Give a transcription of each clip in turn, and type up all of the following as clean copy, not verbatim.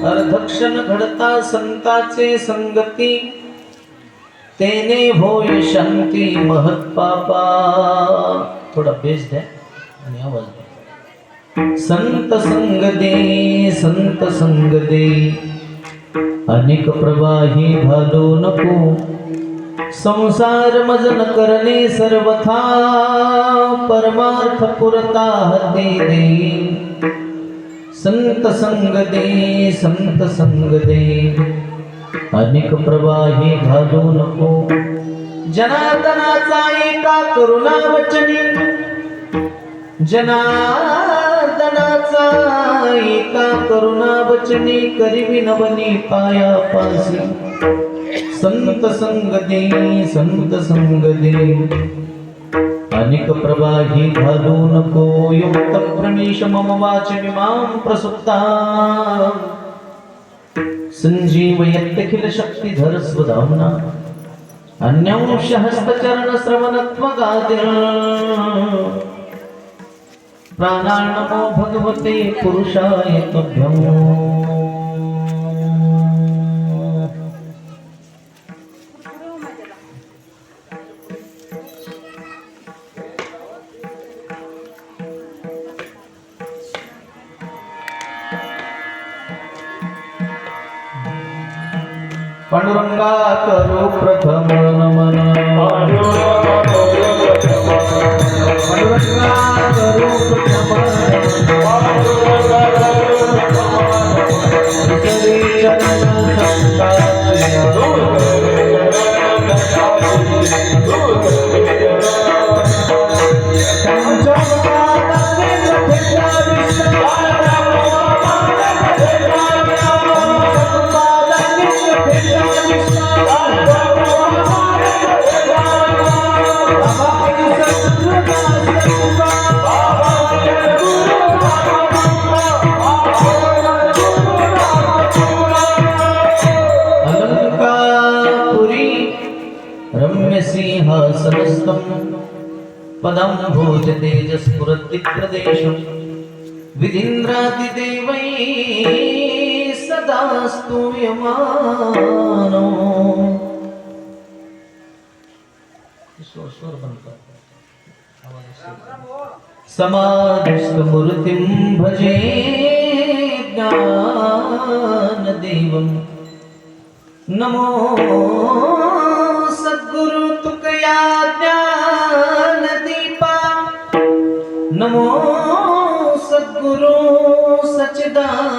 अर्धक्षण घडता संताचे संगती, तेने होय शांती महत्पापा. थोडा बेस द्या आणि आवाज द्या. संत संग दे, संत संग दे, अनेक प्रवाही घालू नको. संसार मजन करणे सर्वथा, परमार्थ पुरता हाती दे. संत संग दे, संत संग दे, अनेक प्रवाही घालू नको. जनार्दनाचा एका करुणा वचनी, जनार्दनाचा एका करुणा वचनी, करीवी नवनी पाया पासी. संत संग दे, संत संग दे, अनेक प्रवाही घालू नको. युक्त प्रमेश मम वाचमिमां प्रसुप्ता, संजीवयत्यखिल शक्तिधर स्वधाम्ना. अन्यांश हस्तचरण श्रवणत्वगादिन, प्राणार्णमो भगवते पुरुषाय तुभ्यं. पांडुरंगा करो प्रथम नमन, पांडुरंगा करो प्रथम रम्यसिंहासनस्थं पदं भोज तेजस्फुरद्दिक्प्रदेशं. विधीन्द्रादिदेवैः सदा स्तूयमानो. समाधिस्थमूर्तिं भजे ज्ञानदेवं. नमो सद्गुरु तुकया ज्ञानदीपा. नमो सद्गुरु सच्चिदानंद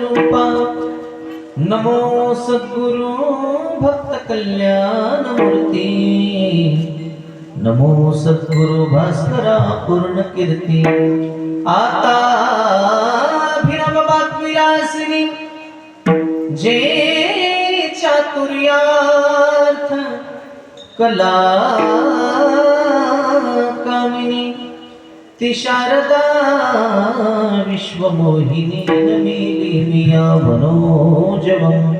रूपा. नमो सद्गुरु भक्त कल्याण मूर्ती. नमो सद्गुरु भास्करा पूर्ण कीर्ती. आता अभिनव वाग्विलासिनी, जे चातुर्यार्थ कला कामिनी. ती शारदा विश्वमोहिनी, नमिली मिया मनोजवं.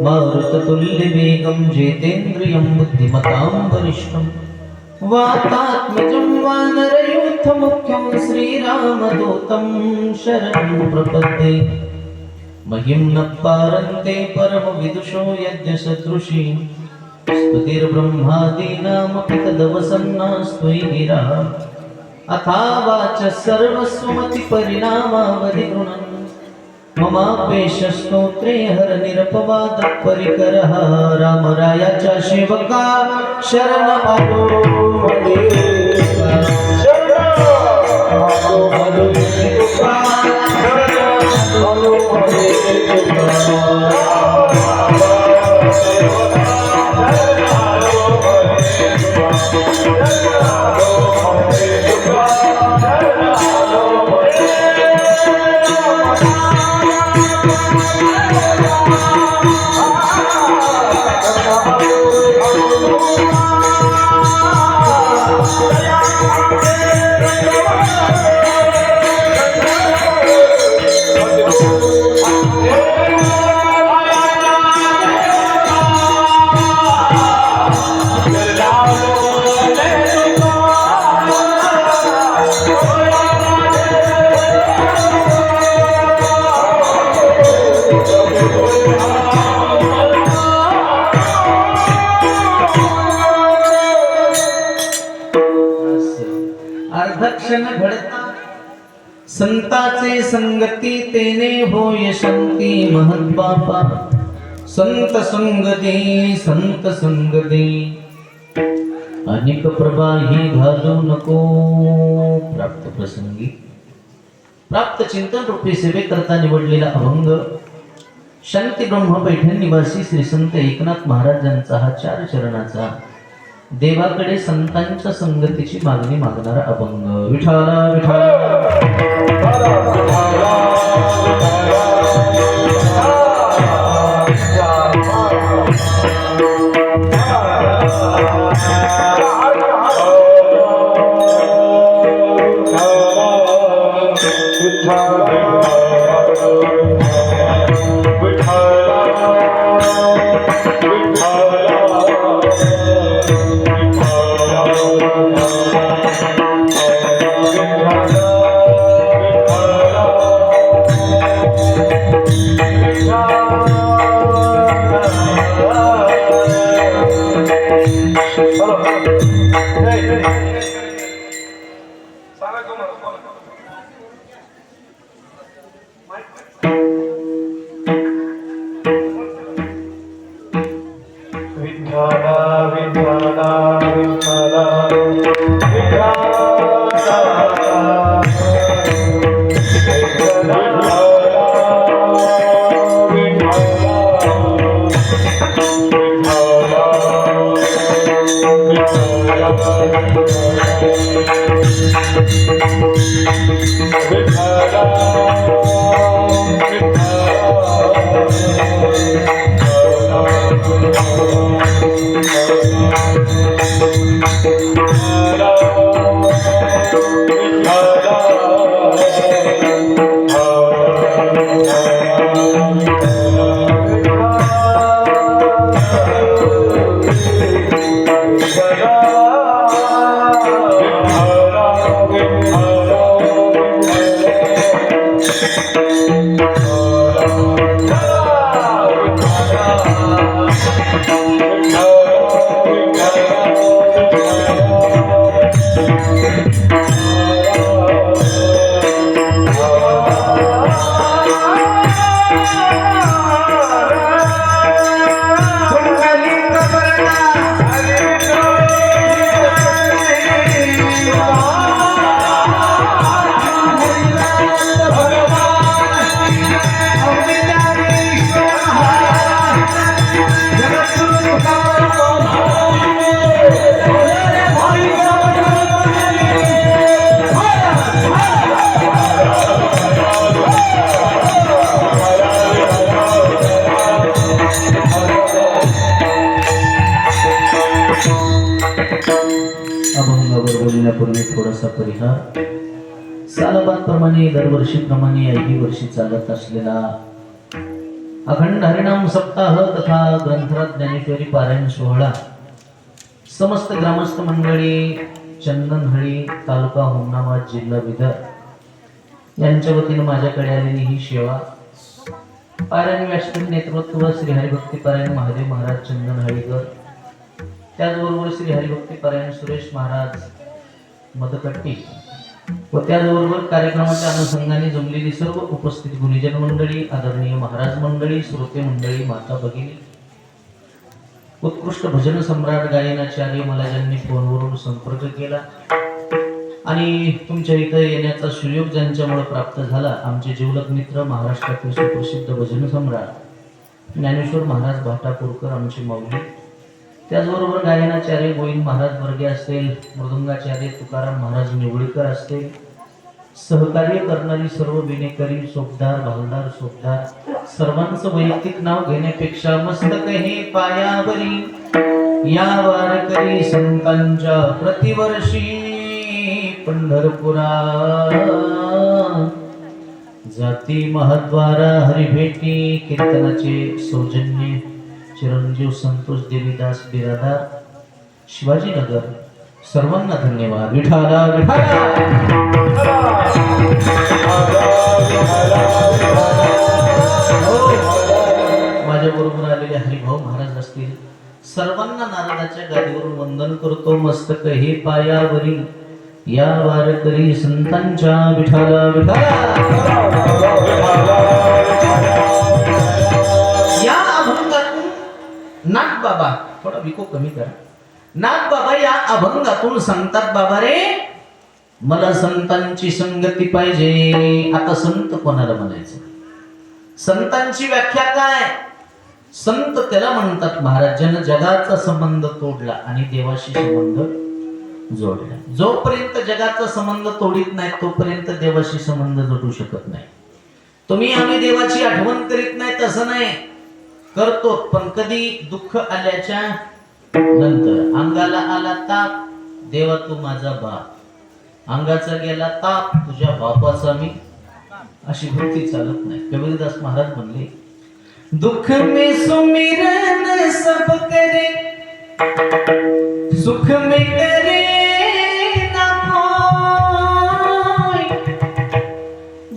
मारुततुल्यवेगं जितेन्द्रियं बुद्धिमतां वरिष्ठं. वातात्मजं वानरयूथमुख्यं श्रीरामदूतं शरणं प्रपद्ये. महिं न पारन्ते परमविदुषो यज्ञशत्रुषि. स्तुतिर्ब्रह्मादीनामपि तदवसन्नास्त्वयि गिरा अथा वाच सर्वस्वमतिपरिणामावधि गृणन् ममापेशस्तोत्रे हरनिरपवादपरिकरः रामरायाच्या सेवका शरण आलो देवा शरण आलो देवा अर्धक्षण घडता संताचे संगती तेने होय शांती महत्पापा संत संगती अनेक प्रवाही घालू नको प्राप्त प्रसंगी प्राप्त चिंतन रूपी सेवेकरता निवडलेला अभंग शांती ब्रह्म पैठण निवासी श्री संत एकनाथ महाराजांचा हा 4 चरणाचा देवाकडे संतांच्या संगतीची मागणी मागणारा अभंग विठाला विठाला अभंगावर बोलण्यापूर्वी थोडासा परिहार. सालबादप्रमाणे दरवर्षीप्रमाणे याही वर्षी चालत असलेला अखंड हरिनाम सप्ताह तथा ग्रंथराज ज्ञानेश्वरी पारायण सोहळा समस्त ग्रामस्थ मंडळी, चंदनहळ्ळी, तालुका हुमनाबाद, जिल्हा बिदर यांच्या वतीने माझ्याकडे आलेली ही सेवा पारायण व्यासपीठ नेतृत्व श्री हरिभक्ती पारायण महादेव महाराज चंदनहळ्ळीकर त्याचबरोबर श्री हरिभक्ती परायण सुरेश महाराज मदकट्टी व त्याचबरोबर कार्यक्रमाच्या अनुषंगाने जमलेली सर्व उपस्थित गुणीजन मंडळी, आदरणीय महाराज मंडळी, श्रोते मंडळी, माता भगिनी, उत्कृष्ट भजन सम्राट गायनाचार्य मला ज्यांनी फोनवरून संपर्क केला आणि तुमच्या इथं येण्याचा सुयोग ज्यांच्यामुळे प्राप्त झाला, आमचे जीवलक मित्र, महाराष्ट्रातील सुप्रसिद्ध भजन सम्राट ज्ञानेश्वर महाराज भाटापूरकर आमचे माऊली, त्याचबरोबर गायनाचार्य गोविंद महाराज वर्गे असतील, मृदंगाचार्य तुकाराम महाराज निवळीकर असतील, सहकार्य करणारी सर्व विनेकरी, सोपदार, भालदार, सोपदार, सर्वांचं वैयक्तिक नाव घेण्यापेक्षा मस्तक हे पायावरी या वारकरी संतांच्या प्रतिवर्षी पंढरपुरा जाती महाद्वारा हरिभेटी कीर्तनाचे सौजन्य चिरंजीव संतोष देवीदास बिरादार शिवाजीनगर. सर्वांना धन्यवाद. विठाला विठाला. माझ्या बरोबर आलेले हरिभाऊ महाराज असतील, सर्वांना नारदाच्या गादीवरून वंदन करतो. मस्तक हे पायावरी या वारकरी संतांच्या. विठाला विठाला. या अभंगातून नाथ बाबा, थोडा विको कमी करा, नाथ बाबा या अभंगातून सांगतात, बाबा रे मला संतांची संगती पाहिजे. आता संत कोणाला म्हणायचं? संतांची व्याख्या काय? संत त्याला म्हणतात महाराज ज्यानं जगाचा संबंध तोडला आणि देवाशी संबंध जोडला. जोपर्यंत जगाचा संबंध तोडीत नाही तोपर्यंत देवाशी संबंध जोडू शकत नाही. तुम्ही आम्ही देवाची आठवण करीत नाही तसं नाही, करतो, पण कधी दुःख आल्याच्या नंतर. अंगाला आला ताप, देवा तू माझा बाप. अंगाचा गेला ताप, तुझ्या बापाचा मी. अशी भक्ती चालत नाही. कबीरदास महाराज म्हणले, दुख में सुमिरन सब करे, सुख में करे ना कोई.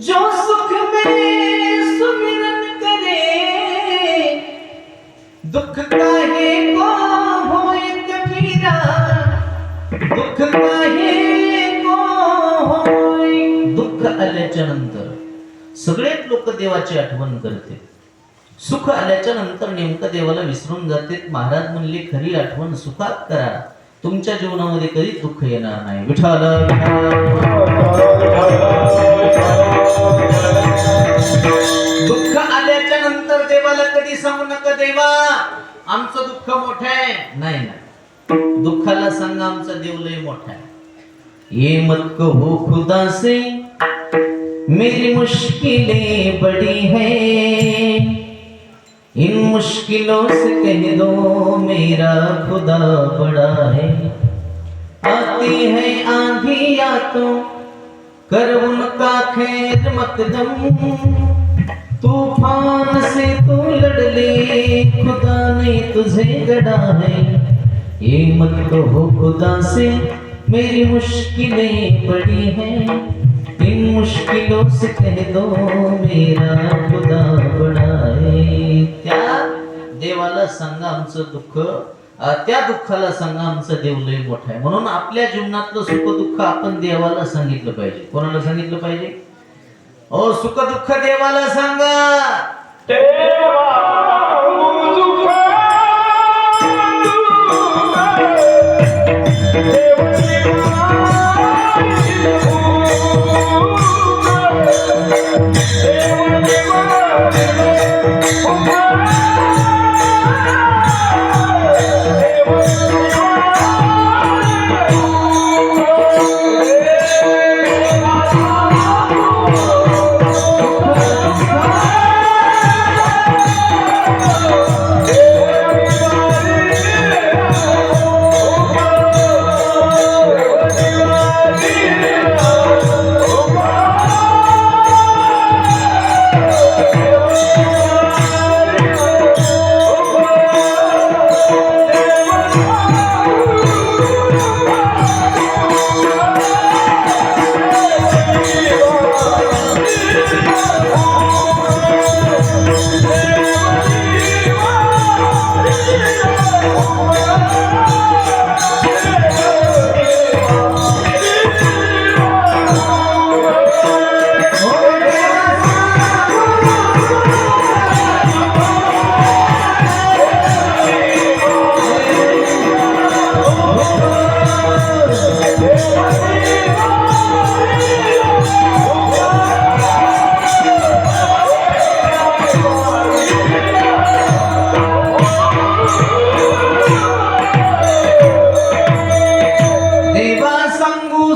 जो सुख में सुमिरन करे, दुख काहे को होए कबीरा, दुख काहे को होय. दुःख आल्याच्या नंतर सगळेच लोक देवाची आठवण करते, सुख आल्याच्या नंतर नेमकं देवाला विसरून जाते. महाराज म्हणले, खरी आठवण सुखात करा, तुमच्या जीवनामध्ये कधी दुःख येणार नाही. विठाला दुःख आल्याच्या नंतर देवाला कधी सांगू नका, देवा आमचं दुःख मोठं आहे. नाही नाही, दुःखाला सांगा आमचा देव लय मोठा आहे. ये मत कहो खुदा से मेरी मुश्किलें बड़ी है, इन मुश्किलों से कह दो मेरा खुदा बड़ा है. आती है आंधी या तो कर उनका खैर मकदम, तूफान से तू लड़ ले, खुदा ने तुझे गढ़ा है. ये मत कहो खुदा से मेरी मुश्किलें बड़ी हैं, इन मुश्किलों से कह दो मेरा खुदा बड़ा है. त्या देवाला सांगा आमचं दुःख, त्या दुःखाला सांगा आमचा देव लय मोठा आहे. म्हणून आपल्या जीवनातलं सुख दुःख आपण देवाला सांगितलं पाहिजे. कोणाला सांगितलं पाहिजे? ओ सुख दुःख देवाला सांगा.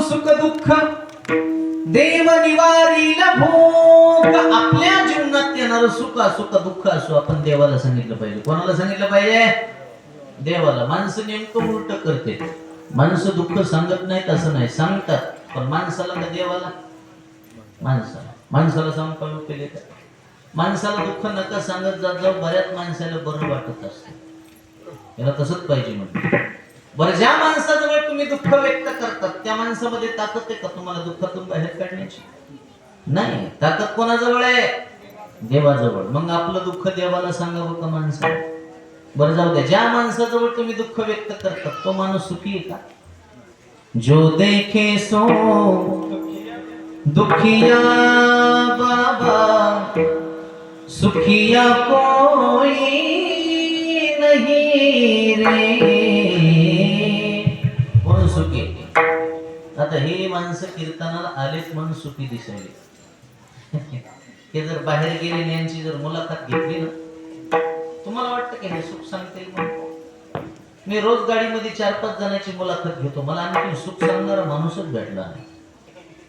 सुख दुःख देव निवारीला भोग. आपल्या जीवनात येणार सुख असो का दुःख असो आपण देवाला सांगितलं पाहिजे. कोणाला सांगितलं पाहिजे? देवाला. माणसं नेमकं उलट करते. माणसं दुःख सांगत नाहीत असं नाही, सांगतात, पण माणसाला का देवाला? माणसाला सांगून काय उपयोग आहे? माणसाला दुःख नका सांगत जात जाऊ, बऱ्याच माणसाला बरं वाटत असतं. याला तसंच पाहिजे म्हणजे. बरं, ज्या माणसाजवळ तुम्ही दुःख व्यक्त करतात त्या माणसामध्ये ताकद आहे का तुम्हाला दुःखातून बाहेर काढण्याची? नाही. ताकद कोणाजवळ आहे? देवाजवळ. मग आपलं दुःख देवाला सांगावं का माणसाला? बरं, जाऊ द्या. ज्या माणसाजवळ तुम्ही दुःख व्यक्त करतात तो माणूस सुखी आहे का? जो देखे सो दुखिया बाबा, सुखिया कोई नहीं रे. कोण सुखी? आता हे माणसं कीर्तनाला आलेच म्हणून सुखी दिसायले. हे जर बाहेर गेले आणि यांची जर मुलाखत घेतली ना, तुम्हाला वाटतं की हे सुख सांगतील म्हणून? मी रोज गाडीमध्ये 4-5 जणांची मुलाखत घेतो, मला आणखी सुख सांगणारा माणूसच भेटला नाही.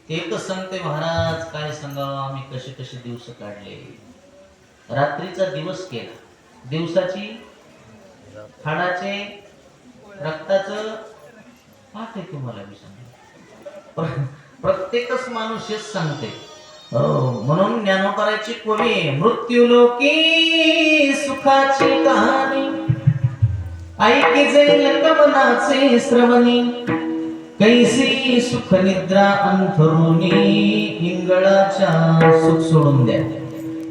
ते एकच सांगते, महाराज काय सांगावं, आम्ही कसे कसे दिवस काढले. रात्रीचा दिवस केला, दिवसाची हाडाचे रक्ताचं पाठ आहे तुम्हाला मी सांगतो. प्रत्येकच माणूस हेच सांगते. म्हणून ज्ञानोबराची कोणी मृत्यू लोकी सुखाची कहाणी ऐकी जाईल कवनाचे श्रवणी, कैसी सुख निद्रा अंथरुणी इंगळाच्या. सुख सोडून द्या.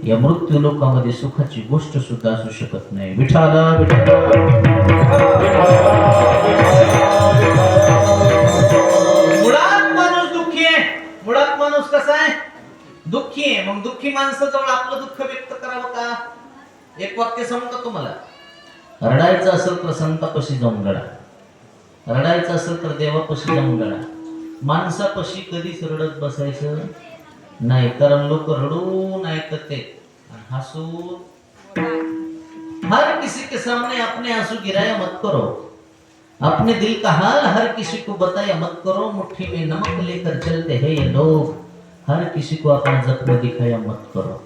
या मृत्यू लोकामध्ये सुखाची गोष्ट सुद्धा असू शकत नाही. विठाला मुळात माणूस दुःखी आहे. मुळात माणूस कसा आहे? दुःखी आहे. मग दुःखी माणसाजवळ आपलं दुःख व्यक्त करावं का? एक वाक्य सांगतो तुम्हाला. रडायचं असेल तर संतापाशी जाऊन रडा, रडायचं असेल तर देवापाशी जाऊन रडा. माणसापाशी कधीच रडत बसायचं नाही, कारण लोक रडून ऐकते हसून. हर किसी के सामने अपने आंसू गिराया मत करो, अपने दिल का हाल हर किसी को बताया मत करो. मुट्ठी में नमक लेकर चलते हैं ये लोग, हर किसी को अपना जख्म दिखाया मत करो.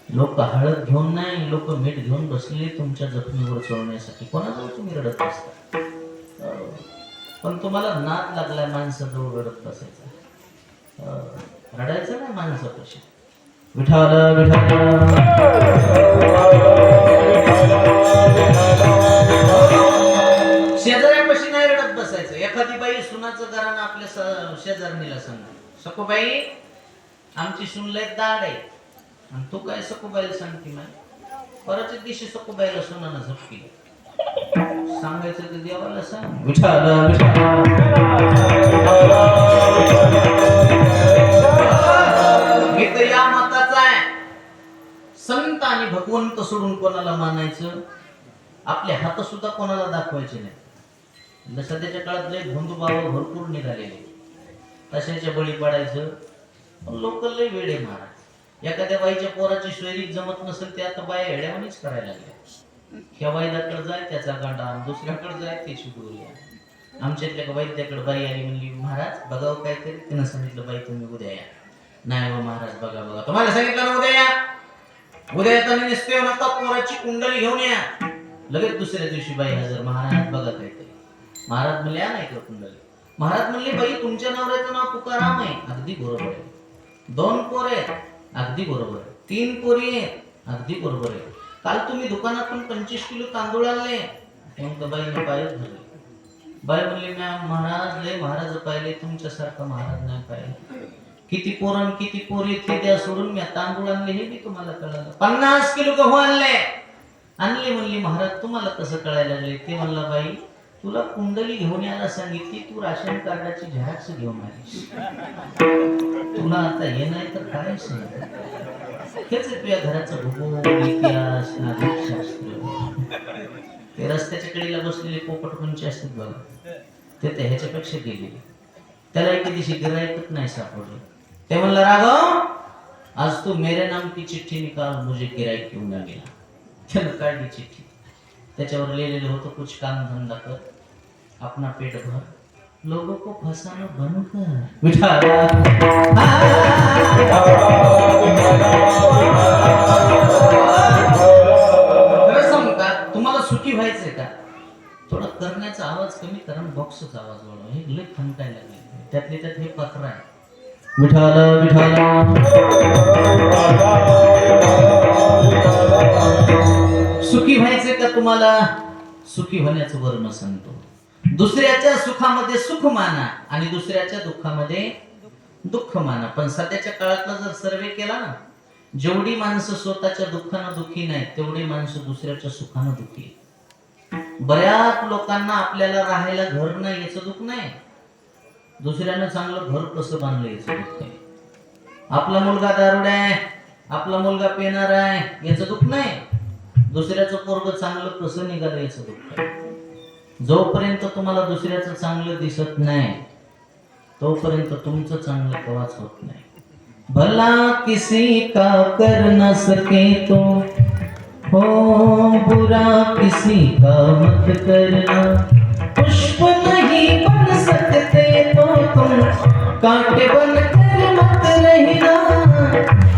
लोक हळद घेऊन नाही, लोक मीठ घेऊन बसले तुमच्या जखमीवर चढवण्यासाठी. कोणाजवळ तुम्ही रडत असता? पण तुम्हाला नाद लागलाय माणसाजवळ रडत बसायचा. रडायचं नाही माणसापाशी. विठाला विठाला शेजाऱ्यापाशी नाही रडत बसायचं. एखादी बाई सुनाचं घराणं आपल्या शेजारणीला सांगते, सखूबाई आमची सून लय दाढ आहे. आणि तू काय सखूबाईला सांगते? नाही, परत दिवशी सखूबाईला सुनानं झपकी. सांगायचं तर देवाला सांग. विठाला मी तर या मताचा आहे, संत आणि भगवंत सोडून कोणाला मानायचं? आपले हात सुद्धा कोणाला दाखवायचे नाही. सध्याच्या काळात लय भोंदू बाबा भरपूर निघालेले, तशाच्या बळी पडायचं. लोक लय वेडे महाराज. एखाद्या बाईच्या पोराची शैरीत जमत नसेल ते आता बाया हेड्यावानीच करायला लागल्या. ह्या बाईदाकडे जाय त्याचा गांडा, दुसऱ्याकडे जाय त्याची डोरी. आमच्यातल्या का वैद्याकडे बाई आली, म्हणली महाराज बघावं काहीतरी. तिनं सांगितलं बाई तुम्ही उद्या या. नाही हो महाराज बघा बघा, तुम्हाला सांगितलं ना उद्या या. उद्या येताना निसते नका, पोराची कुंडली घेऊन या. लगेच दुसऱ्या दिवशी बाई हजर. महाराज बघा काहीतरी. महाराज म्हणले या नाही का कुंडली. महाराज म्हणले बाई तुमच्या नवऱ्याचं नाव तुकाराम आहे. अगदी बरोबर आहे. 2 पोर आहेत. अगदी बरोबर आहे. 3 पोरी आहेत. अगदी बरोबर आहे. काल तुम्ही दुकानातून 25 किलो तांदूळ आणले. मग बाईने पायच धरले. बाई म्हणली मॅम महाराज लय महाराज पाहिले, तुमच्यासारखा महाराज नाही पाहिले. किती पोरण किती पोरी ते द्या सोडून मी तांदूळ आणले हे मी तुम्हाला कळालं. 50 किलो गहू आणले. म्हणली महाराज तुम्हाला कसं कळायला लागले? ते म्हणला बाई तुला कुंडली घेऊन यायला सांगितली, तू राशन कार्डाची झेरॉक्स घेऊन आलीस. तुला आता हे नाही तर काय सांग. हेच आहे तुझ्या घराचं भूगोल, इतिहास, नागरिकशास्त्र. ते रस्त्याच्या कडेला बसलेले पोपट कोणचे असतात बघा, ते ह्याच्यापेक्षा गेलेले. त्याला एक दिवशी गिरायकच नाही सापडलं. ते म्हणलं राघव आज तू मेरे नाम की चिठ्ठी निकाल, मुझे गिरायक क्यों ना गेला. त्यानं काढली चिठ्ठी. त्याच्यावर लिहिलेलं होतं कुछ काम धंदा कर, अपना पेट भर, लोगों को फसाना बंद कर विठाला. खरं सांगू का, तुम्हाला सुखी व्हायचंय का, थोडा करण्याचा आवाज कमी करा आणि बॉक्सचा आवाज वाढवा. हे लय खंटायला लागले, त्यातले त्यात हे पत्र आहे. विठाला विठाला. सुखी व्हायचे का तुम्हाला, सुखी होण्याचं वर्ण सांगतो. दुसऱ्याच्या सुखामध्ये सुख माना आणि दुसऱ्याच्या दुःखामध्ये दुःख माना. पण सध्याच्या काळातला जर सर्वे केला ना, जेवढी माणसं स्वतःच्या दुःखानं दुःखी नाहीत तेवढी माणसं दुसऱ्याच्या सुखानं दुःखी. बऱ्याच लोकांना आपल्याला राहायला घर नाही याचं दुःख नाही, दुसऱ्यानं चांगलं घर कसं बांधलं याचं दुःख आहे. आपला मुलगा दारुड्या आहे, आपला मुलगा पेनार आहे याचं दुःख नाही, दुसऱ्याचं पोरग चांगलं कसं निघालं याचं दुःख आहे. जोपर्यंत तुम्हाला दुसऱ्याचं चांगलं दिसत नाही तोपर्यंत तुमचं चांगलं कवाच होत नाही. भला किसी का कर न सके तो हो बुरा किसी का मत करना. पुष्प नहीं बन सकते तो तुम कांटे बन कर मत रहना.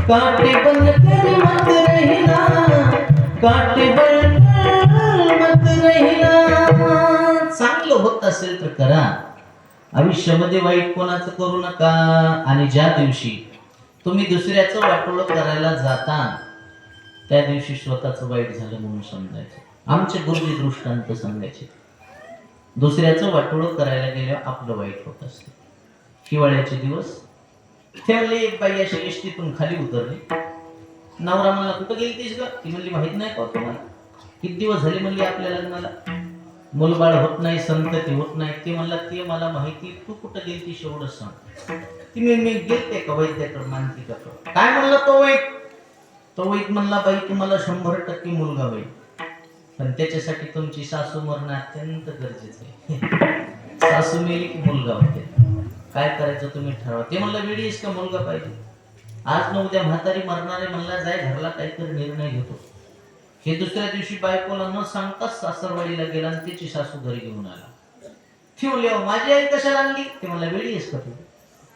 कांटे बन कर मत रहना. कांटे बन कर मत रहना. चांगलं होत असेल तर करा, आयुष्यामध्ये वाईट कोणाचं करू नका. आणि ज्या दिवशी तुम्ही दुसऱ्याचं वाटोळं करायला जाता त्या दिवशी स्वतःचं वाईट झालं म्हणून समजायचं. आमचे गुरुजी दृष्टांत सांगायचे, दुसऱ्याचं वाटोळं करायला गेल्यावर आपलं वाईट होत असते. हिवाळ्याचे दिवस ते म्हणले, एक बाई अशी एसटीतून खाली उतरली. नवरा म्हणला, कुठं गेलतीस ग? ती म्हणली, माहित नाही का तुम्हाला, किती दिवस झाले म्हणली आपल्या लग्नाला, मुलबाळ होत नाही, संतती होत नाही. ते म्हणला, ते मला माहिती, तू कुठं गेलतीस एवढं सांग. ती मी गेलते का वैद्याकडे, मानतिकाकडे. काय म्हणला तो वैद? तो वैद म्हणला, बाई तुम्हाला 100% मुलगा होईल, पण त्याच्यासाठी तुमची सासू मरणं अत्यंत गरजेचं आहे. सासू मेली की मुलगा होते, काय करायचं तुम्ही ठरवा. ते म्हणलं, वेळीस का मुलगा पाहिजे, आज न उद्या म्हातारी मरणारे. म्हणला, जाय घरला काहीतरी निर्णय घेतो. हे दुसऱ्या दिवशी बायकोला न सांगताच सासरवाडीला गेला आणि त्याची सासू घरी घेऊन आला. ती म्हणली, माझी आई कशाला आणली? ते म्हणला, वेळी आहेस का तू,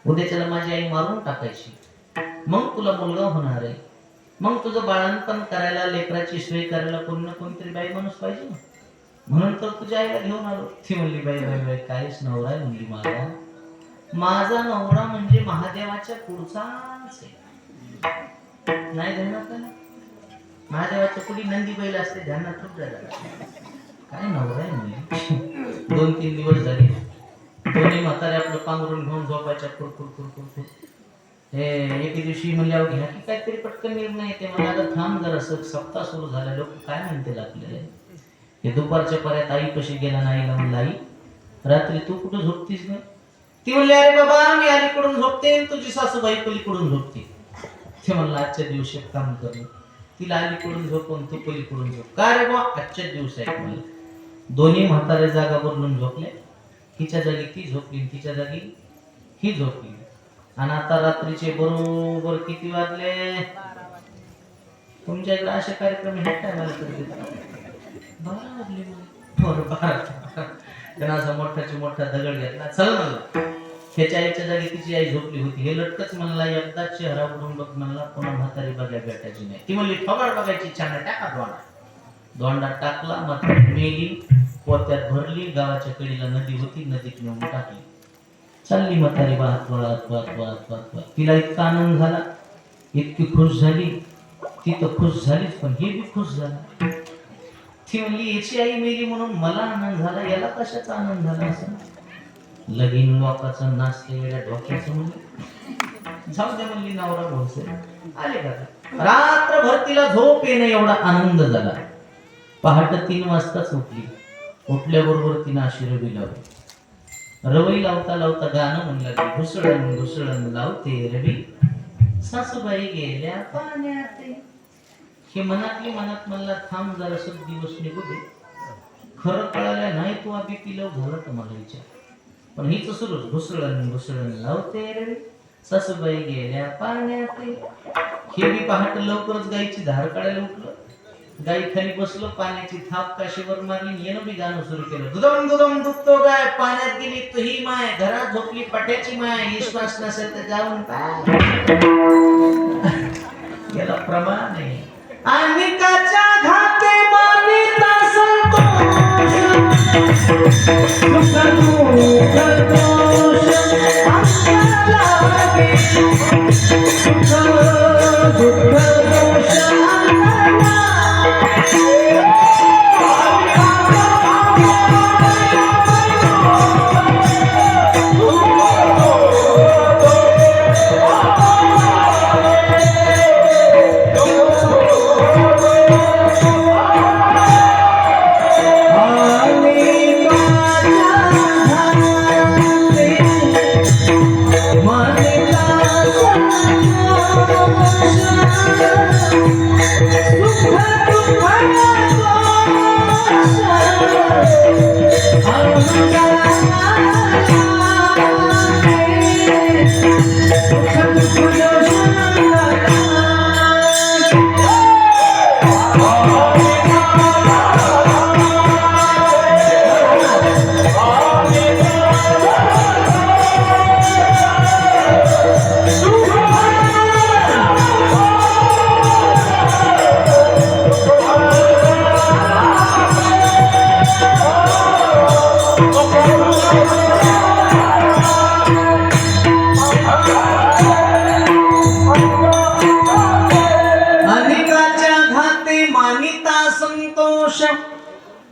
उद्याच्याला माझी आई मारून टाकायची, मग तुला मुलगा होणार आहे, मग तुझं बाळणपण करायला, लेकराची सोय करायला कोणी ना कोणतरी बाई माणूस पाहिजे ना, म्हणून तर तुझ्या आईला घेऊन आलो. ती म्हणली, बाई बाई बाई काहीच नवरा आहे म्हणली माझा. माझा नवरा म्हणजे महादेवाच्या पुढचाच आहे. नाही ध्यानात का? महादेवाच्या पुढी नंदी बैल असते, ध्यानात खूप झाला. काय नवरा आहे म्हणजे. 2-3 दिवस झाले, दोन्ही म्हातारे आपलं पांघरून घेऊन झोपायच्या कुरकुर. हे एके दिवशी म्हणले, घ्या की काहीतरी पटकन निर्णय येते. मला आता थांब जरासं, सप्ताह सुरू झाला, लोक काय म्हणतील आपल्याला. हे दुपारच्या पर्यंत आई कशी गेला नाही, म्हणला, आई रात्री तू कुठं झोपतीस ना? ती म्हणली, अरे बाबा मी अलीकडून झोपते, तुझी सासूबाई पलीकडून झोपते. ते म्हणलं, आजच्या दिवशी एक काम कर, तिला अलीकडून झोपून तू पलीकडून झोप. का रे बा, आजच्या दिवस आहे मला. दोन्ही म्हातारे जागा बदलून झोपले. तिच्या जागी ती झोपली, तिच्या जागी ही झोपली. आणि आता रात्रीचे बरोबर किती वाजले? तुमच्या इकडे असे कार्यक्रम हे काय मला करते? 12 वाजले. बरोबर त्यांना असा मोठा दगड घेतला, चल म्हणला. त्याच्या आईच्या जागी तिची आई झोपली होती. हे लटकच म्हणला, एकदा चेहरा बुडून बघ म्हणला, पुन्हा म्हातारी बघायला भेटायची नाही. ती म्हणली, थोबाड बघायची इच्छा नाही, टाका दोंडा. दोंडा टाकला, म्हातारी मेली, पोत्यात भरली. गावाच्या कडीला नदी होती, नदीत नेऊन टाकली. चालली म्हातारी वाहत. तिला इतका आनंद झाला, इतकी खुश झाली, ती तर खुश झालीच, पण हे बी खुश झाला. ती म्हणली, याची आई मेली म्हणून मला आनंद झाला, याला कशाचा आनंद झाला असं? लगीन लोकाचं नाचते वेळा डोक्याचं म्हणलं, जाऊ द्या म्हणली, नवरा भोसे आले का. रात्रभर तिला झोप येणं एवढा आनंद झाला. पहाटे 3 वाजताच उठली. उठल्याबरोबर तिनं अशी रवी लावली. रवी लावता गाणं म्हणू लागली, घुसळण लावते रवी, सासूबाई गेल्या पाण्यात. हे मनातली मनात म्हणला, थांब जरासं दिवस निघू दे, खरं कळालं नाही तू आधी पिलव झालं तर मला विचार. पण हिच सुरूच, घुसळण लावते रवी, सासूबाई गेल्या पाण्यात. हे बी पहाटे लवकरच गायची धार काढायला उठलं. गाई खाली बसलो, पाण्याची थाप काशीवर मारली, येणं बी गाणं सुरू केलं. दुदम दुदम दुधतो गाय, पाण्यात गेली तुही माय, घरात झोपली पट्याची माय, विश्वास नसेल तर जाऊन पाय. याला प्रमाण नाही. अनिकाच्या घाते मानिता संतोष, सुख दुःख दोष अंगाला लागे, सुख दुःख दोष अंगाला.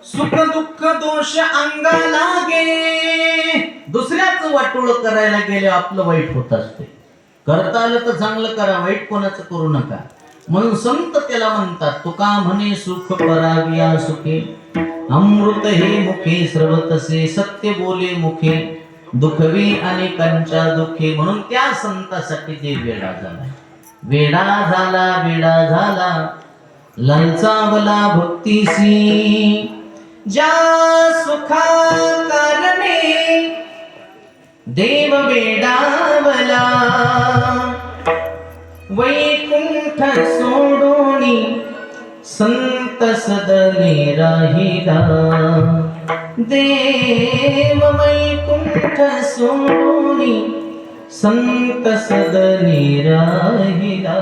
सुख दुःख दोष अंगाला गे. दुसऱ्याच वाटोळ करायला गेले आपलं वाईट होत असते. करता आलं तर चांगलं करा, वाईट कोणाचं करू नका. म्हणून संत त्याला म्हणतात, तुका म्हणे सुख पराविया सुखे, अमृत हे मुखे सर्वतसे, सत्य बोले मुखे, दुखवी अनेकांच्या दुःखे. म्हणून त्या संतासाठी ते वेडा झाला, वेडा झाला, वेडा झाला, लालचावला भक्तीसी. ज्या सुखा कारणे देव वेडावला, वैकुंठ सोडोनी संत सदने राहिला. देव वैकुंठ सोडोनी संत सदने राहिला.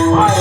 Oh,